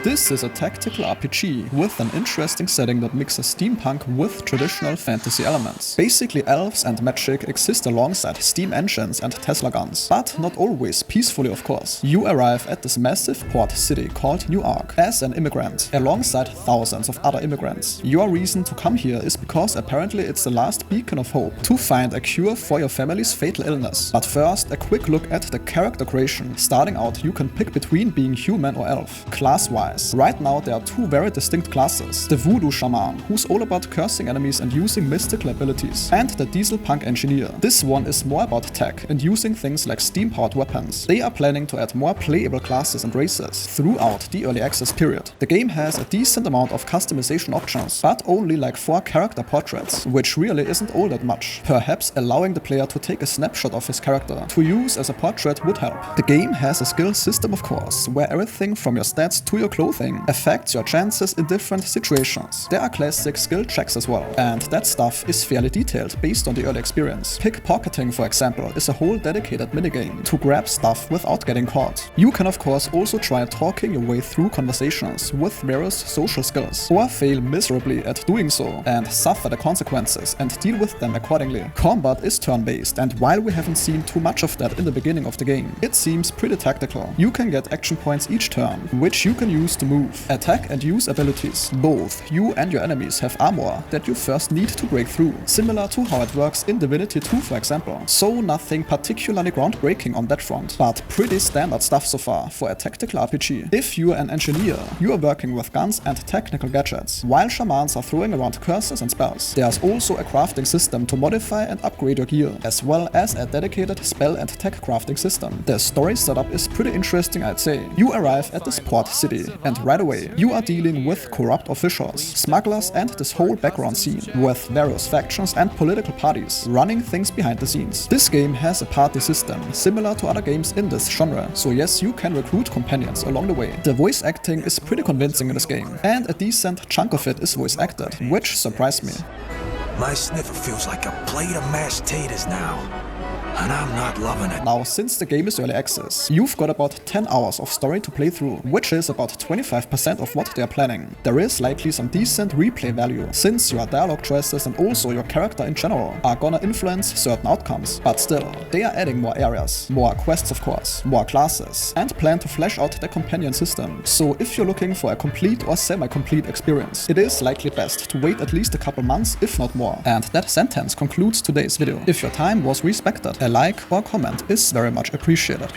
This is a tactical RPG with an interesting setting that mixes steampunk with traditional fantasy elements. Basically, elves and magic exist alongside steam engines and Tesla guns, but not always peacefully, of course. You arrive at this massive port city called New Ark as an immigrant, alongside thousands of other immigrants. Your reason to come here is because apparently it's the last beacon of hope to find a cure for your family's fatal illness. But first, a quick look at the character creation. Starting out, you can pick between being human or elf. Class-wise, right now there are two very distinct classes. The voodoo shaman, who's all about cursing enemies and using mystical abilities, and the diesel punk engineer. This one is more about tech and using things like steam-powered weapons. They are planning to add more playable classes and races throughout the early access period. The game has a decent amount of customization options, but only like 4 character portraits, which really isn't all that much. Perhaps allowing the player to take a snapshot of his character to use as a portrait would help. The game has a skill system, of course, where everything from your stats to your clothing affects your chances in different situations. There are classic skill checks as well, and that stuff is fairly detailed based on the early experience. Pickpocketing, for example, is a whole dedicated minigame to grab stuff without getting caught. You can of course also try talking your way through conversations with various social skills, or fail miserably at doing so and suffer the consequences and deal with them accordingly. Combat is turn-based, and while we haven't seen too much of that in the beginning of the game, it seems pretty tactical. You can get action points each turn, which you can use to move, attack and use abilities. Both you and your enemies have armor that you first need to break through, similar to how it works in Divinity 2 for example. So nothing particularly groundbreaking on that front, but pretty standard stuff so far for a tactical RPG. If you're an engineer, you are working with guns and technical gadgets, while shamans are throwing around curses and spells. There's also a crafting system to modify and upgrade your gear, as well as a dedicated spell and tech crafting system. The story setup is pretty interesting, I'd say. You arrive at this port city, and right away you are dealing with corrupt officials, smugglers, and this whole background scene, with various factions and political parties running things behind the scenes. This game has a party system, similar to other games in this genre, so yes, you can recruit companions along the way. The voice acting is pretty convincing in this game, and a decent chunk of it is voice acted, which surprised me. My sniffer feels like a plate of mashed taters now, and I'm not loving it. Now, since the game is early access, you've got about 10 hours of story to play through, which is about 25% of what they're planning. There is likely some decent replay value, since your dialogue choices and also your character in general are gonna influence certain outcomes. But still, they are adding more areas, more quests of course, more classes, and plan to flesh out the companion system. So if you're looking for a complete or semi-complete experience, it is likely best to wait at least a couple months, if not more. And that sentence concludes today's video. If your time was respected, a like or comment is very much appreciated.